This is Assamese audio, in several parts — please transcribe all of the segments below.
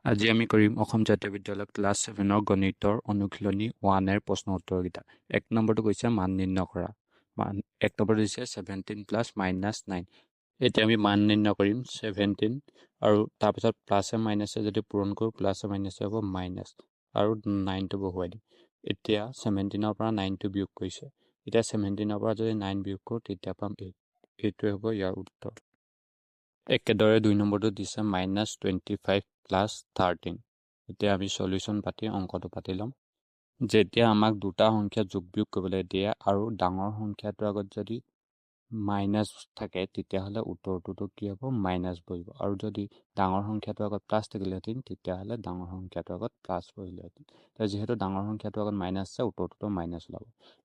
আজি আমি কৰিম অসম জাতীয় বিদ্যালয় ক্লাছ 7 গণিতৰ অনুশীলনী 1 প্ৰশ্ন উত্তৰকেইটা। 1 নম্বৰটো কৈছে মান নিৰ্ণয় কৰা। 1 নম্বৰটো দিছে 17 প্লাছ মাইনাছ 9। এতিয়া আমি মান নিৰ্ণয় কৰিম 17 আৰু তাৰপিছত প্লাছে মাইনাছে যদি পূৰণ কৰোঁ প্লাছে মাইনাছে হ'ব মাইনাছ আৰু 9টো বহুৱাই দিম। এতিয়া 17ৰ পৰা 9টো বিয়োগ কৰিছে। এতিয়া 17ৰ পৰা যদি 9 বিয়োগ কৰোঁ তেতিয়া পাম 8। এইটোৱে হ'ব ইয়াৰ উত্তৰ। একেদৰে 2 নম্বৰটো দিছে -25 প্লাছ 13। এতিয়া আমি সলিউশ্যন পাতি অংকটো পাতি ল'ম। যেতিয়া আমাক দুটা সংখ্যা যোগ বিয়োগ কৰিবলৈ দিয়ে আৰু ডাঙৰ সংখ্যাটোৰ আগত যদি মাইনাছ থাকে তেতিয়াহ'লে উত্তৰটোতো কি হ'ব মাইনাছ বহিব, আৰু যদি ডাঙৰ সংখ্যাটোৰ আগত প্লাছ থাকিলেহেঁতেন তেতিয়াহ'লে ডাঙৰ সংখ্যাটোৰ আগত প্লাছ বহিলেহেঁতেন। যিহেতু ডাঙৰ সংখ্যাটোৰ আগত মাইনাছ আছে উত্তৰটোতো মাইনাছ ওলাব।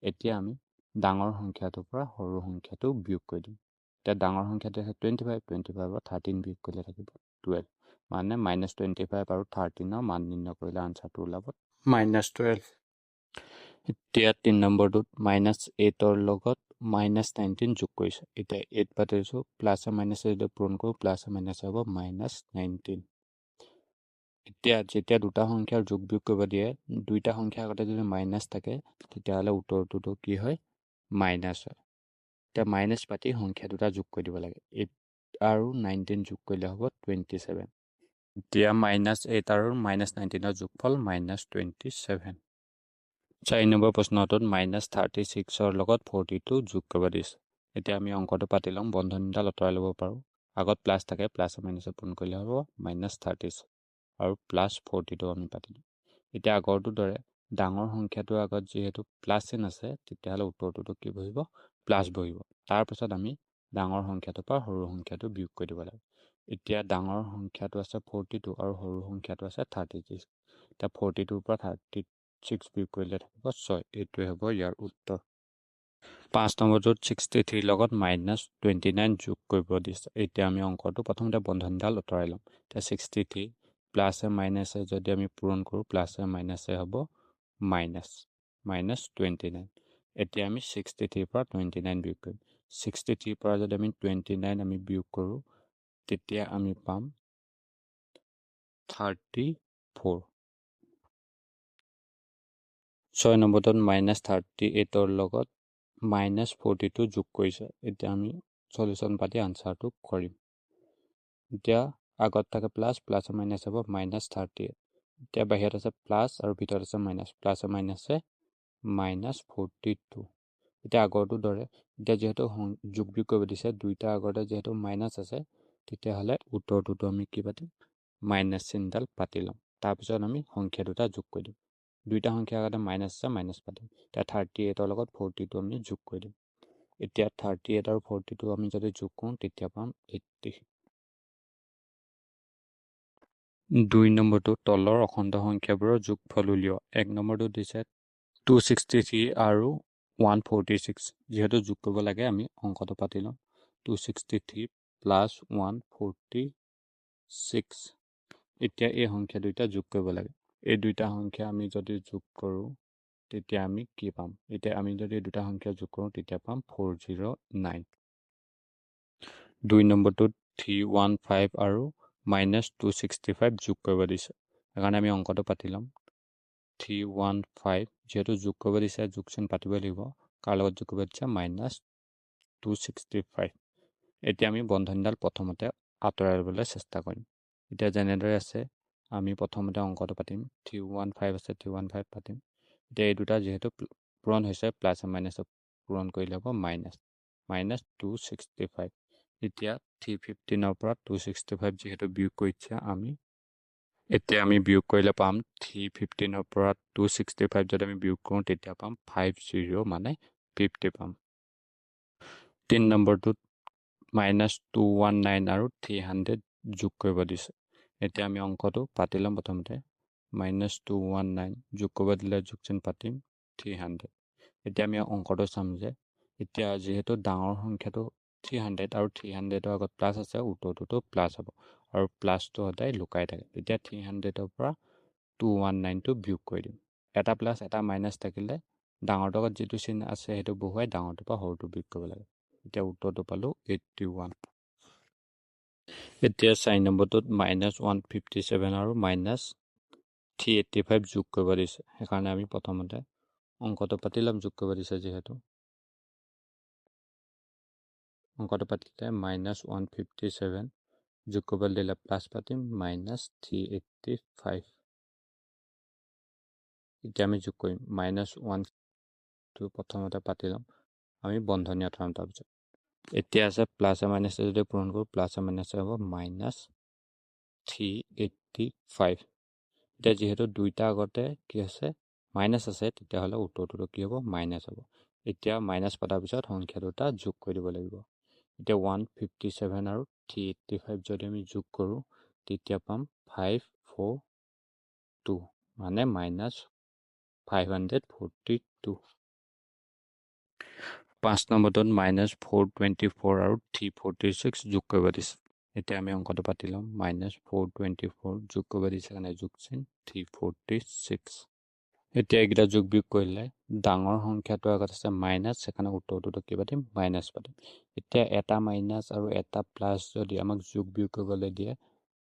এতিয়া আমি ডাঙৰ সংখ্যাটোৰ পৰা সৰু সংখ্যাটো বিয়োগ কৰি দিম। এতিয়া ডাঙৰ সংখ্যাটো আছে 25, 25ৰ 13 বিয়োগ কৰিলে থাকিব 12, মানে -25 আৰু 13ৰ মান নিৰ্ণয় কৰিলে আনচাৰটো ওলাব -12। এতিয়া 3 নম্বৰটোত -8ৰ লগত -19 যোগ কৰিছে। এতিয়া 8 পাতিছোঁ, প্লাছে মাইনাছে যদি পূৰণ কৰোঁ প্লাছে মাইনাছে হ'ব -19। এতিয়া যেতিয়া দুটা সংখ্যাৰ যোগ বিয়োগ কৰিব দিয়ে, দুইটা সংখ্যাৰ আগতে যদি মাইনাছ থাকে তেতিয়াহ'লে উত্তৰটোতো কি হয় মাইনাছ হয়। এতিয়া মাইনাছ পাতি সংখ্যা দুটা যোগ কৰি দিব লাগে। 8 আৰু 19 যোগ কৰিলে হ'ব 27। এতিয়া -8 আৰু -19ৰ যোগফল -27। 4 নম্বৰ প্ৰশ্নটোত -36ৰ লগত 42 যোগ কৰিব দিছে। এতিয়া আমি অংকটো পাতি ল'ম। বন্ধনীডাল আঁতৰাই ল'ব পাৰোঁ। আগত প্লাছ থাকে, প্লাছে মাইনাছে পূৰণ কৰিলে হ'ব -36 আৰু +42 আমি পাতি দিম। এতিয়া আগৰটোৰ দৰে ডাঙৰ সংখ্যাটোৰ আগত যিহেতু প্লাছ চিন আছে তেতিয়াহ'লে উত্তৰটোতো কি বহিব প্লাছ বহিব। তাৰপিছত আমি ডাঙৰ সংখ্যাটোৰ পৰা সৰু সংখ্যাটো বিয়োগ কৰি দিব লাগে। এতিয়া ডাঙৰ সংখ্যাটো আছে 42 আৰু সৰু সংখ্যাটো আছে 36। এতিয়া 42ৰ পৰা 36 বিয়োগ কৰিলে থাকিব 6। এইটোৱে হ'ব ইয়াৰ উত্তৰ। 5 নম্বৰটোত 63 লগত -29 যোগ কৰিব দিছে। এতিয়া আমি অংকটো প্ৰথমতে বন্ধনীডাল আঁতৰাই ল'ম। এতিয়া 63 প্লাছে মাইনাছে যদি আমি পূৰণ কৰোঁ প্লাছে মাইনাছে হ'ব -29। এতিয়া আমি 63ৰ পৰা 29 বিয়োগ কৰিম। 63ৰ পৰা যদি আমি 29 আমি বিয়োগ কৰোঁ তেতিয়া আমি পাম 34। 6 নম্বৰটোত -38ৰ লগত -42 যোগ কৰিছে। এতিয়া আমি সলিউশ্যন পাতি আনচাৰটো কৰিম। এতিয়া আগত থাকে প্লাছ, প্লাছে মাইনাছে হ'ব -38। এতিয়া বাহিৰত আছে প্লাছ আৰু ভিতৰত আছে মাইনাছ, প্লাছে মাইনাছে -42। এতিয়া আগৰটোৰ দৰে এতিয়া যিহেতু যোগ বিয়োগ কৰিব দিছে, দুইটা আগতে যিহেতু মাইনাছ আছে তেতিয়াহ'লে উত্তৰটোতো আমি কি পাতিম মাইনাছ চিনডাল পাতি ল'ম। তাৰপিছত আমি সংখ্যা দুটা যোগ কৰি দিম। দুইটা সংখ্যাৰ আগতে মাইনাছ আছে, মাইনাছ পাতিম। এতিয়া 38ৰ লগত 42 আমি যোগ কৰি দিম। এতিয়া 38 আৰু 42 আমি যদি যোগ কৰোঁ তেতিয়া পাম 80। 2 নম্বৰটো তলৰ অখণ্ড সংখ্যাবোৰৰ যোগফল উলিওৱা। 1 নম্বৰটো দিছে 263 আৰু 146। যিহেতু যোগ কৰিব লাগে আমি অংকটো পাতি ল'ম। 263 প্লাছ 146। এতিয়া এই সংখ্যা দুইটা যোগ কৰিব লাগে। এই দুইটা সংখ্যা আমি যদি যোগ কৰোঁ তেতিয়া আমি কি পাম? এতিয়া আমি যদি দুটা সংখ্যা যোগ কৰোঁ তেতিয়া পাম 409। 2 নম্বৰটোত 315 আৰু -265 যোগ কৰিব দিছে। সেইকাৰণে আমি অংকটো পাতি ল'ম। 315 যিহেতু যোগ কৰিব দিছে যোগ চিন পাতিবই লাগিব। কাৰ লগত যোগ কৰিব দিছে -265। এতিয়া আমি বন্ধনীডাল প্ৰথমতে আঁতৰাই ল'বলৈ চেষ্টা কৰিম। এতিয়া যেনেদৰে আছে আমি প্ৰথমতে অংকটো পাতিম। 315 আছে, 315 পাতিম। এতিয়া এই দুটা যিহেতু পূৰণ হৈছে প্লাছে মাইনাছে পূৰণ কৰিলে হ'ব -265। এতিয়া 315ৰ পৰা 265 যিহেতু বিয়োগ কৰিছে এতিয়া আমি বিয়োগ কৰিলে পাম 315ৰ পৰা 265 যদি আমি বিয়োগ কৰোঁ তেতিয়া পাম 50, মানে 50 পাম। 3 নম্বৰটোত -219 আৰু 300 যোগ কৰিব দিছে। এতিয়া আমি অংকটো পাতি ল'ম প্ৰথমতে। -219 যোগ কৰিব দিলে যোগ চিন পাতিম 300। এতিয়া আমি অংকটো চাম যে এতিয়া যিহেতু ডাঙৰ সংখ্যাটো 300 আৰু 300ৰ আগত প্লাছ আছে উত্তৰটোতো প্লাছ হ'ব, আৰু প্লাছটো সদায় লুকাই থাকে। এতিয়া 300ৰ পৰা 219টো বিয়োগ কৰি দিম। এটা প্লাছ এটা মাইনাছ থাকিলে ডাঙৰটোৰ আগত যিটো চিন আছে সেইটো বহুৱাই ডাঙৰটোৰ পৰা সৰুটো বিয়োগ কৰিব লাগে। এতিয়া উত্তৰটো পালোঁ 81। এতিয়া 4 নম্বৰটোত -157 আৰু -385 যোগ কৰিব দিছে সেইকাৰণে আমি প্ৰথমতে অংকটো পাতি ল'ম যোগ কৰিব দিছে যিহেতু অংকটো পাতিলে -157 যোগ কৰিব দিলে প্লাছ পাতিম -385 এতিয়া আমি যোগ কৰিম -1 প্ৰথমতে পাতি ল'ম আমি বন্ধনী আঁতৰাম তাৰপিছত এতিয়া আছে প্লাছ মাইনাছে যদি পূৰণ কৰোঁ প্লাছ মাইনাছে হ'ব -385 এতিয়া যিহেতু দুইটা আগতে কি আছে মাইনাছ আছে তেতিয়াহ'লে উত্তৰটো কি হ'ব মাইনাছ হ'ব এতিয়া মাইনাছ পতাৰ পিছত সংখ্যা দুটা যোগ কৰি দিব লাগিব এতিয়া 157 আৰু 385 যদি আমি যোগ কৰোঁ তেতিয়া পাম 542 মানে -542 5 নম্বৰটোত -424 আৰু 346 যোগ কৰিব দিছে এতিয়া আমি অংকটো পাতি ল'ম -424 যোগ কৰিব দিছে কাৰণে যোগ চিন 346 এতিয়া এইকেইটা যোগ বিয়োগ কৰিলে ডাঙৰ সংখ্যাটো আগত আছে মাইনাছ সেইকাৰণে উত্তৰটোতো কি পাতিম মাইনাছ পাতিম এতিয়া এটা মাইনাছ আৰু এটা প্লাছ যদি আমাক যোগ বিয়োগ কৰিবলৈ দিয়ে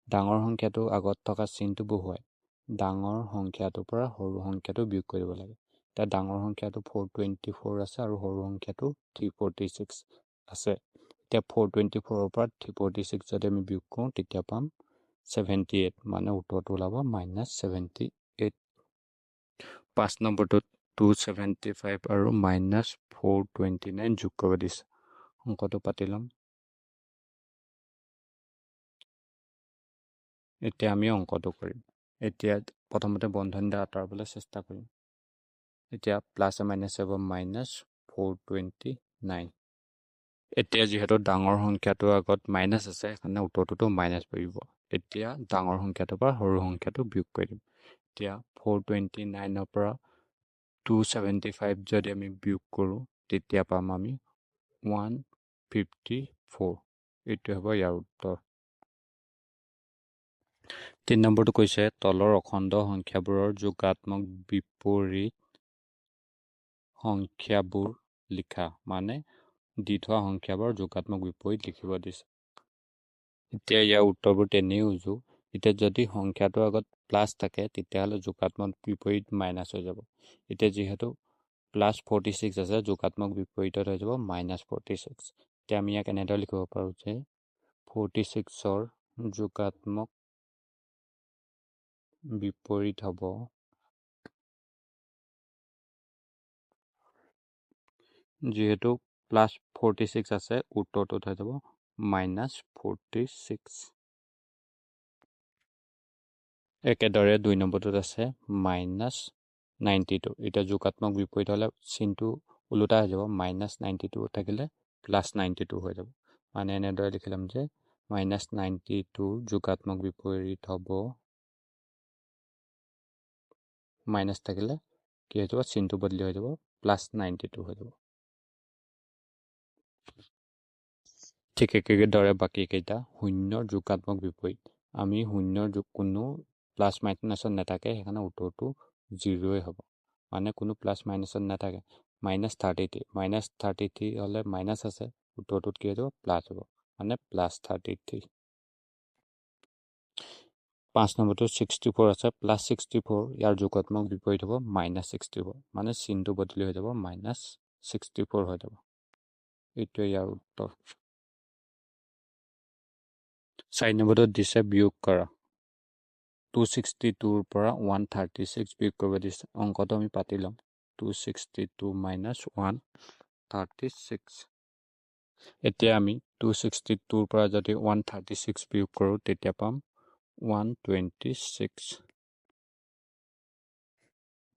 ডাঙৰ সংখ্যাটো আগত থকা চিনটো বহুৱাই ডাঙৰ সংখ্যাটোৰ পৰা সৰু সংখ্যাটো বিয়োগ কৰিব লাগে এতিয়া ডাঙৰ সংখ্যাটো 424 আছে আৰু সৰু সংখ্যাটো 346 আছে এতিয়া 424 পৰা 346 যদি আমি বিয়োগ কৰোঁ তেতিয়া পাম 78 মানে উত্তৰটো ওলাব -78 5 নম্বৰটোত 275 আৰু -429 যোগ কৰিব দিছে অংকটো পাতি ল'ম এতিয়া আমি অংকটো কৰিম এতিয়া প্ৰথমতে বন্ধনীটা আঁতৰাবলৈ চেষ্টা কৰিম এতিয়া প্লাছ মাইনাছ হ'ব -429 এতিয়া যিহেতু ডাঙৰ সংখ্যাটোৰ আগত মাইনাছ আছে সেইকাৰণে উত্তৰটোতো মাইনাছ পৰিব এতিয়া ডাঙৰ সংখ্যাটোৰ পৰা সৰু সংখ্যাটো বিয়োগ কৰি দিম এতিয়া 429ৰ পৰা 275 যদি আমি বিয়োগ কৰোঁ তেতিয়া পাম আমি 154 এইটো হ'ব ইয়াৰ উত্তৰ 3 নম্বৰটো কৈছে তলৰ অখণ্ড সংখ্যাবোৰৰ যোগাত্মক বিপৰীত সংখ্যাবোৰ লিখা মানে দি থোৱা সংখ্যাবোৰ যোগাত্মক বিপৰীত লিখিব দিছে এতিয়া ইয়াৰ উত্তৰবোৰ তেনেই উজু এতিয়া যদি সংখ্যাটোৰ আগত প্লাছ থাকে তেতিয়াহ'লে যোগাত্মক বিপৰীত মাইনাছ হৈ যাব এতিয়া যিহেতু +46 আছে যোগাত্মক বিপৰীতত হৈ যাব -46 এতিয়া আমি ইয়াক এনেদৰে লিখিব পাৰোঁ যে 46ৰ যোগাত্মক বিপৰীত হ'ব যিহেতু +46 আছে উত্তৰটোত হৈ যাব -46 একেদৰে 2 নম্বৰটোত আছে -92 এতিয়া যোগাত্মক বিপৰীত হ'লে চিনটো ওলোটা হৈ যাব -92 থাকিলে +92 হৈ যাব মানে এনেদৰে লিখিলাম যে -92 যোগাত্মক বিপৰীত হ'ব মাইনাছ থাকিলে কি হৈ যাব চিনটো বদলি হৈ যাব +92 হৈ যাব ঠিক একেদৰে বাকীকেইটা শূন্যৰ যোগাত্মক বিপৰীত আমি শূন্যৰ কোনো প্লাছ মাইনাছত নাথাকে সেইকাৰণে উত্তৰটো 0 হ'ব মানে কোনো প্লাছ মাইনাছত নাথাকে -33 হ'লে মাইনাছ আছে উত্তৰটোত কি হৈ যাব প্লাছ হ'ব মানে +33 5 নম্বৰটো 64 আছে +64 ইয়াৰ যোগাত্মক বিপৰীত হ'ব -64 মানে চিনটো বদলি হৈ যাব -64 হৈ যাব এইটোৱে ইয়াৰ উত্তৰ 4 নম্বৰটোত দিছে বিয়োগ কৰা 262ৰ পৰা 136 বিয়োগ কৰিব দিছে অংকটো আমি পাতি ল'ম 262 - 136 এতিয়া আমি 262ৰ পৰা যদি 136 বিয়োগ কৰোঁ তেতিয়া পাম 126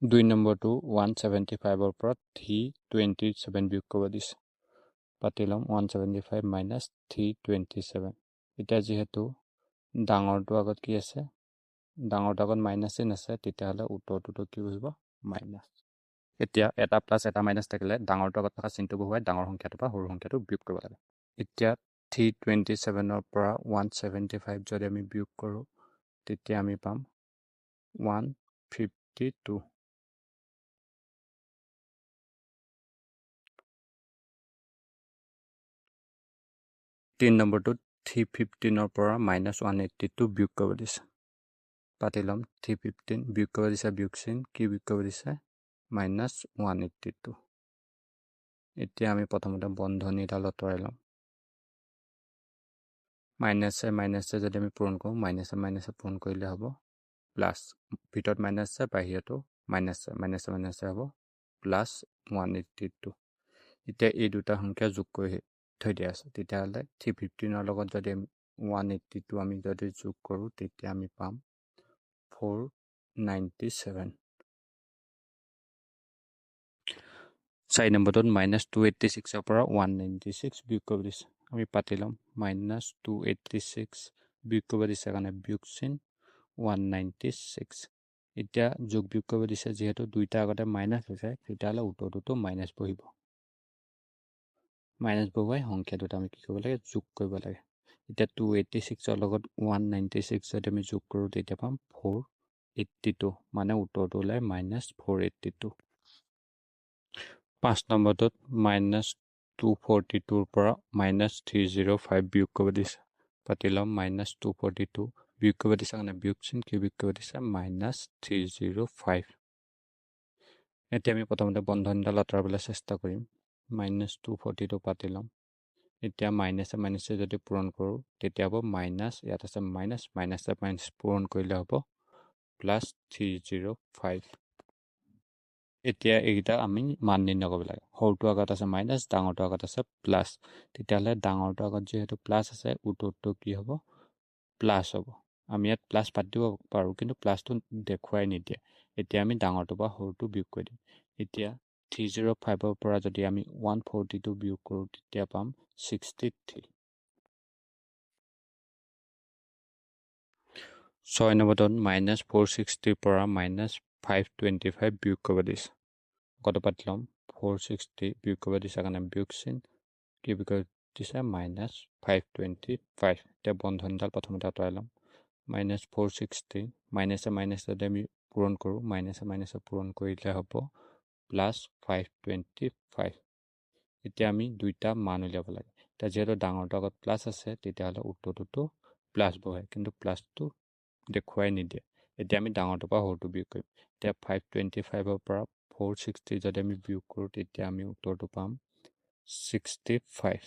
2 নম্বৰটো 175ৰ পৰা 327 বিয়োগ কৰিব দিছে পাতি ল'ম 175 - 327 এতিয়া যিহেতু ডাঙৰটো আগত কি আছে ডাঙৰটো আগত মাইনাছ চিন আছে তেতিয়াহ'লে উত্তৰটোতো কি আহিব মাইনাছ এতিয়া এটা প্লাছ এটা মাইনাছ থাকিলে ডাঙৰটো আগত থকা চিনটো বহুৱাই ডাঙৰ সংখ্যাটোৰ পৰা সৰু সংখ্যাটো বিয়োগ কৰিব লাগে এতিয়া 327ৰ পৰা 175 যদি আমি বিয়োগ কৰোঁ তেতিয়া আমি পাম 152 3 নম্বৰটোত 315 পৰা -182 বিয়োগ কৰিব দিছে পাতি ল'ম 315 বিয়োগ কৰিব দিছে বিয়োগ চিন কি বিয়োগ কৰিব দিছে -182 এতিয়া আমি প্ৰথমতে বন্ধনীডাল আঁতৰাই ল'ম মাইনাছে মাইনাছে যদি আমি পূৰণ কৰোঁ মাইনাছে মাইনাছে পূৰণ কৰিলে হ'ব প্লাছ ভিতৰত মাইনাছ আছে বাহিৰতো মাইনাছে মাইনাছে মাইনাছে হ'ব +182 এতিয়া এই দুটা সংখ্যা যোগ কৰি থৈ দিয়া আছে তেতিয়াহ'লে 315 লগত যদি 182 আমি যদি যোগ কৰোঁ তেতিয়া আমি পাম 497 4 নম্বৰটোত -286 পৰা 196 বিয়োগ কৰিব দিছে আমি পাতি ল'ম -286 বিয়োগ কৰিব দিছে কাৰণে বিয়োগ চিন 196 এতিয়া যোগ বিয়োগ কৰিব দিছে যিহেতু দুইটা আগতে মাইনাছ হৈছে তেতিয়াহ'লে উত্তৰটোতো মাইনাছ বহিব মাইনাছ বহুৱাই সংখ্যা দুটা আমি কি কৰিব লাগে যোগ কৰিব লাগে এতিয়া 286 লগত 196 যদি আমি যোগ কৰোঁ তেতিয়া পাম 482 মানে উত্তৰটো ওলাই -482 5 নম্বৰটোত -242 পৰা -305 বিয়োগ কৰিব দিছে পাতি ল'ম -242 বিয়োগ কৰিব দিছে কাৰণে বিয়োগ চিন কি বিয়োগ কৰিব দিছে -305 এতিয়া আমি প্ৰথমতে বন্ধনীডাল আঁতৰাবলৈ চেষ্টা কৰিম -242 পাতি ল'ম এতিয়া মাইনাছে মাইনাছে যদি পূৰণ কৰোঁ তেতিয়া হ'ব মাইনাছ ইয়াত আছে মাইনাছ মাইনাছে মাইনাছ পূৰণ কৰিলে হ'ব +305 এতিয়া এইকেইটা আমি মান নিৰ্ণয় কৰিব লাগে সৰুটো আগত আছে মাইনাছ ডাঙৰটো আগত আছে প্লাছ তেতিয়াহ'লে ডাঙৰটো আগত যিহেতু প্লাছ আছে উত্তৰটো কি হ'ব প্লাছ হ'ব আমি ইয়াত প্লাছ পাতি দিব পাৰোঁ কিন্তু প্লাছটো দেখুৱাই নিদিয়ে এতিয়া আমি ডাঙৰটো পৰা সৰুটো বিয়োগ কৰি দিম এতিয়া 305 পৰা যদি আমি 142 বিয়োগ কৰোঁ তেতিয়া পাম 63 6 নম্বৰটোত -460 পৰা -525 বিয়োগ কৰিব দিছে কত পাতি ল'ম 460 বিয়োগ কৰিব দিছে কাৰণে বিয়োগ চিন কি বিয়োগ কৰিব দিছে -525 এতিয়া বন্ধনীডাল প্ৰথমতে আঁতৰাই ল'ম -460 মাইনাছে মাইনাছে যদি আমি পূৰণ কৰোঁ মাইনাছে মাইনাছে পূৰণ কৰিলে হ'ব +525 এতিয়া আমি দুইটা মান উলিয়াব লাগে এতিয়া যিহেতু ডাঙৰটো আগত প্লাছ আছে তেতিয়াহ'লে উত্তৰটোতো প্লাছ বহে কিন্তু প্লাছটো দেখুৱাই নিদিয়ে এতিয়া আমি ডাঙৰটোৰ পৰা সৰুটো বিয়োগ কৰিম এতিয়া 525 পৰা 460 যদি আমি বিয়োগ কৰোঁ তেতিয়া আমি উত্তৰটো পাম 65